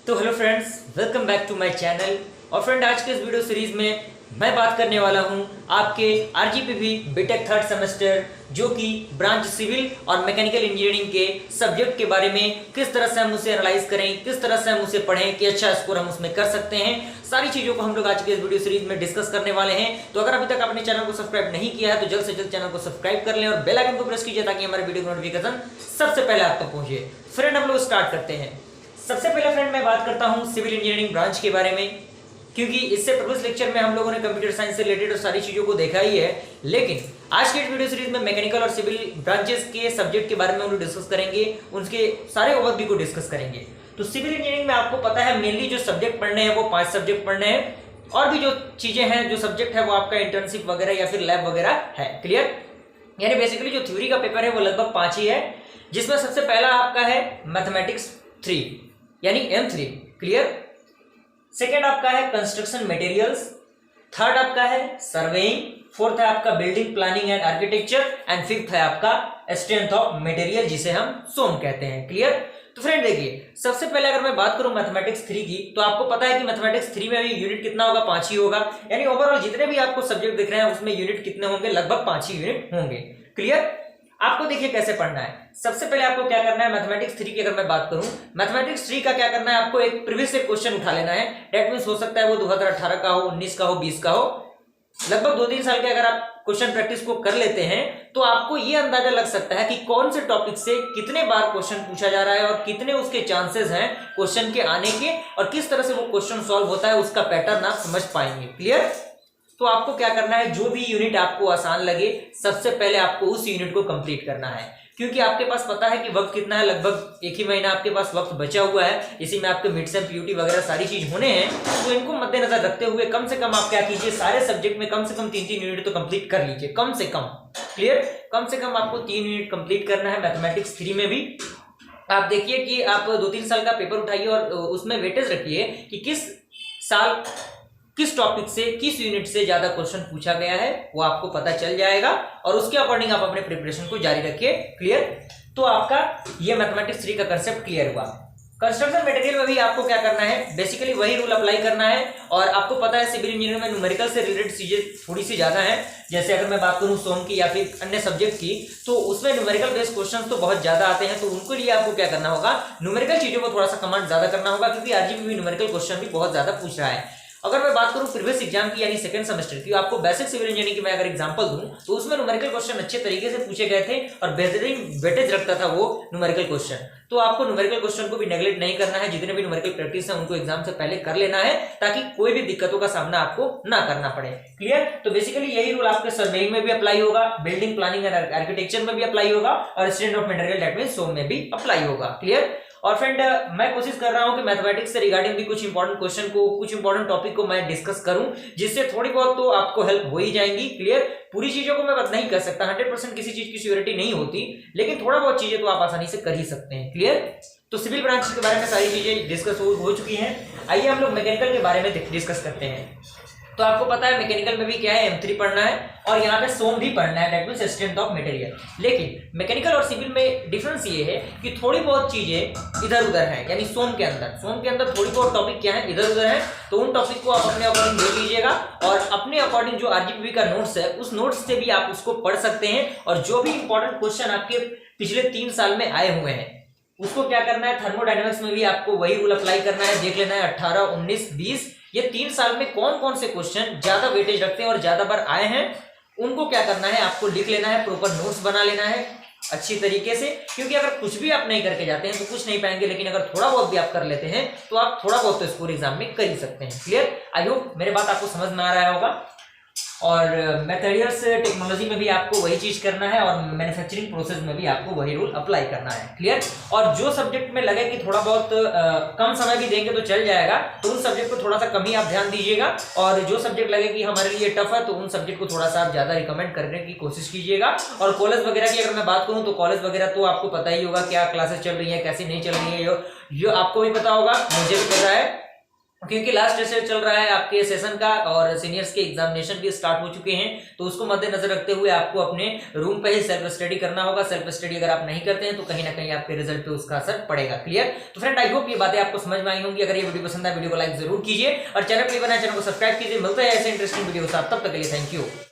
तो hello friends, welcome back to my channel. और friend, आज के इस वीडियो सीरीज में मैं बात करने वाला हूं आपके आरजीपीवी बीटेक थर्ड सेमेस्टर जो कि ब्रांच सिविल और मैकेनिकल इंजीनियरिंग के सब्जेक्ट के बारे में। किस तरह से हम उसे एनालाइज करें, किस तरह से हम उसे पढ़ें कि अच्छा स्कोर हम उसमें कर सकते हैं, सारी चीजों को हम लोग आज के इस वीडियो सीरीज में डिस्कस करने वाले हैं। तो अगर अभी तक आपने चैनल को सब्सक्राइब नहीं किया है तो जल्द से जल्द चैनल को सब्सक्राइब कर लें और बेल आइकन को प्रेस कीजिए ताकि हमारे वीडियो की नोटिफिकेशन सबसे पहले आप तक पहुंचे। फ्रेंड, हम लोग स्टार्ट करते हैं। सबसे पहले फ्रेंड मैं बात करता हूं सिविल इंजीनियरिंग ब्रांच के बारे में, क्योंकि इससे प्रीवियस लेक्चर में हम लोगों ने कंप्यूटर साइंस से रिलेटेड और सारी चीजों को देखा ही है, लेकिन आज के वीडियो सीरीज में मैकेनिकल और सिविल ब्रांचेस के सब्जेक्ट के बारे में हम लोग डिस्कस करेंगे, उनके सारे ओवरव्यू को डिस्कस करेंगे। तो सिविल इंजीनियरिंग में आपको पता है मेनली जो सब्जेक्ट पढ़ने हैं वो 5 सब्जेक्ट पढ़ने हैं, और भी जो चीजें हैं, जो सब्जेक्ट है वो आपका इंटर्नशिप वगैरह या फिर लैब वगैरह है। क्लियर? यानी बेसिकली जो थ्योरी का पेपर है वो लगभग 5 ही है, जिसमें सबसे पहला आपका है मैथमेटिक्स 3 यानी M3। क्लियर? सेकेंड आपका है कंस्ट्रक्शन मटेरियल्स, थर्ड आपका है सर्वेइंग, फोर्थ है आपका building planning and architecture, and fifth है आपका स्ट्रेंथ ऑफ मटेरियल जिसे हम सोम कहते हैं। क्लियर? तो फ्रेंड देखिए, सबसे पहले अगर मैं बात करूं मैथमेटिक्स 3 की, तो आपको पता है कि मैथमेटिक्स 3 में भी यूनिट कितना होगा, 5 ही होगा। यानी ओवरऑल जितने भी आपको सब्जेक्ट दिख रहे हैं उसमें यूनिट कितने होंगे, लगभग 5 ही यूनिट होंगे। क्लियर? आपको देखिए कैसे पढ़ना है। सबसे पहले आपको क्या करना है, मैथमेटिक्स 3 की अगर मैं बात करूं, मैथमेटिक्स 3 का क्या करना है, आपको एक प्रीवियस से क्वेश्चन उठा लेना है। डेट मींस हो सकता है वो 2018 का हो, 19 का हो, 20 का हो, लगभग 2-3 साल के अगर आप क्वेश्चन प्रैक्टिस को कर लेते हैं तो आपको ये अंदाजा लग सकता है कि कौन से टॉपिक से कितने बार क्वेश्चन पूछा जा रहा है और कितने उसके चांसेस हैं क्वेश्चन के आने के, और किस तरह से वो क्वेश्चन सॉल्व होता है उसका पैटर्न आप समझ पाएंगे। क्लियर? तो आपको क्या करना है, जो भी यूनिट आपको आसान लगे सबसे पहले आपको उस यूनिट को कंप्लीट करना है, क्योंकि आपके पास पता है कि वक्त कितना है, लगभग 1 ही महीना आपके पास वक्त बचा हुआ है। इसी में आपके मिड सेम पीयूटी वगैरह सारी चीज होने हैं, तो इनको मद्देनजर रखते हुए कम से कम आप क्या कीजिए, सारे सब्जेक्ट में कम से कम 3-3 यूनिट तो कंप्लीट कर लीजिए, कम से कम। क्लियर? कम से कम आपको 3 यूनिट कंप्लीट करना है मैथमेटिक्स 3 में भी। आप देखिए कि आप 2-3 साल का पेपर उठाइए और उसमें वेटेज रखिए कि किस साल किस टॉपिक से, किस यूनिट से ज्यादा क्वेश्चन पूछा गया है, वो आपको पता चल जाएगा और उसके अकॉर्डिंग आप अपने प्रिपरेशन को जारी रखिए। क्लियर? तो आपका ये मैथमेटिक्स 3 का कंसेप्ट क्लियर हुआ। कंस्ट्रक्शन मटेरियल में भी आपको क्या करना है, बेसिकली वही रूल अप्लाई करना है। और आपको पता है सिविल इंजीनियरिंग में न्यूमेरिकल से रिलेटेड चीजें थोड़ी सी ज्यादा है। जैसे अगर मैं बात करूं सोम की या फिर अन्य सब्जेक्ट की, तो उसमें न्यूमेरिकल बेस्ड क्वेश्चंस तो बहुत ज्यादा आते हैं, तो उनको लिए आपको क्या करना होगा, न्यूमेरिकल चीजों को थोड़ा सा कमांड ज्यादा करना होगा, क्योंकि आरजीपीवी न्यूमेरिकल क्वेश्चन भी बहुत ज्यादा पूछ रहा है। अगर मैं बात करूं प्रीवियस एग्जाम की यानी सेकंड सेमेस्टर की, आपको बेसिक सिविल इंजीनियरिंग की मैं अगर एग्जांपल दूं तो उसमें न्यूमेरिकल क्वेश्चन अच्छे तरीके से पूछे गए थे और बेहतरीन वेटेज रखता था वो न्यूमेरिकल क्वेश्चन। तो आपको न्यूमेरिकल क्वेश्चन को भी नेगलेक्ट नहीं करना है, जितने भी न्यूमेरिकल प्रैक्टिस है उनको एग्जाम से पहले कर लेना है ताकि कोई भी दिक्कतों का सामना आपको ना करना पड़े। क्लियर? तो बेसिकली यही रूल आपके सर्वेइंग में भी अप्लाई होगा, बिल्डिंग प्लानिंग एंड आर्किटेक्चर में भी अप्लाई होगा, और strength of material that means सोम में भी अप्लाई होगा। क्लियर? और फ्रेंड, मैं कोशिश कर रहा हूं कि मैथमेटिक्स से रिगार्डिंग भी कुछ इंपॉर्टेंट क्वेश्चन को, कुछ इंपॉर्टेंट टॉपिक को मैं डिस्कस करूं, जिससे थोड़ी बहुत तो आपको हेल्प हो ही जाएंगी। क्लियर? पूरी चीजों को मैं बात नहीं कर सकता, 100% किसी चीज की श्योरिटी नहीं होती, लेकिन थोड़ा बहुत चीजें तो आप आसानी से कर ही सकते हैं। क्लियर? तो सिविल ब्रांच के बारे में सारी चीजें डिस्कस हो चुकी हैं। आइए हम लोग मैकेनिकल के बारे में डिस्कस करते हैं। तो आपको पता है मैकेनिकल में भी क्या है, M3 पढ़ना है और यहाँ पे सोम भी पढ़ना है, that means strength of material. लेकिन मैकेनिकल और सिविल में डिफरेंस ये है कि थोड़ी बहुत चीजें इधर उधर हैं, यानी सोम के अंदर थोड़ी बहुत टॉपिक क्या है, इधर उधर है। तो उन टॉपिक को आप अपने अकॉर्डिंग ले लीजिएगा और अपने अकॉर्डिंग जो आरजीपीवी का नोट्स है उस नोट्स से भी आप उसको पढ़ सकते हैं, और जो भी इंपॉर्टेंट क्वेश्चन आपके पिछले 3 साल में आए हुए हैं उसको क्या करना है, थर्मोडायनेमिक्स में भी आपको वही रूल अप्लाई करना है। देख लेना है 18, 19, 20 ये 3 साल में कौन कौन से क्वेश्चन ज्यादा वेटेज रखते हैं और ज्यादा बार आए हैं, उनको क्या करना है, आपको लिख लेना है, प्रॉपर नोट्स बना लेना है अच्छी तरीके से। क्योंकि अगर कुछ भी आप नहीं करके जाते हैं तो कुछ नहीं पाएंगे, लेकिन अगर थोड़ा बहुत भी आप कर लेते हैं तो आप थोड़ा बहुत तो स्कोर एग्जाम में कर ही सकते हैं। क्लियर? आई होप मेरे बात आपको समझ में आ रहा होगा। और मैटेरियल्स टेक्नोलॉजी में भी आपको वही चीज करना है और मैन्युफैक्चरिंग प्रोसेस में भी आपको वही रूल अप्लाई करना है। क्लियर? और जो सब्जेक्ट में लगे कि थोड़ा बहुत कम समय भी देंगे तो चल जाएगा, तो उन सब्जेक्ट को थोड़ा सा कम ही आप ध्यान दीजिएगा, और जो सब्जेक्ट लगे कि हमारे लिए टफ है तो उन सब्जेक्ट को थोड़ा सा आप ज्यादा रिकमेंड करने की कोशिश कीजिएगा। और कॉलेज वगैरह की अगर मैं बात करूँ तो कॉलेज वगैरह तो आपको पता ही होगा क्या क्लासेस चल रही है, कैसी नहीं चल रही है, जो आपको भी पता होगा, मुझे भी पता है। क्योंकि लास्ट सेशन चल रहा है आपके सेशन का और सीनियर्स के एग्जामिनेशन भी स्टार्ट हो चुके हैं, तो उसको मद्देनजर रखते हुए आपको अपने रूम पे ही सेल्फ स्टडी करना होगा। सेल्फ स्टडी अगर आप नहीं करते हैं तो कहीं ना कहीं आपके रिजल्ट पे उसका असर पड़ेगा। क्लियर? तो फ्रेंड आई होप ये बातें आपको समझ में आई होंगी। अगर ये वीडियो पसंद है वीडियो को लाइक जरूर कीजिए और चैनल पर बना चैनल को सब्सक्राइब कीजिए। मिलते हैं ऐसे इंटरेस्टिंग वीडियो के साथ, तब तक के लिए थैंक यू।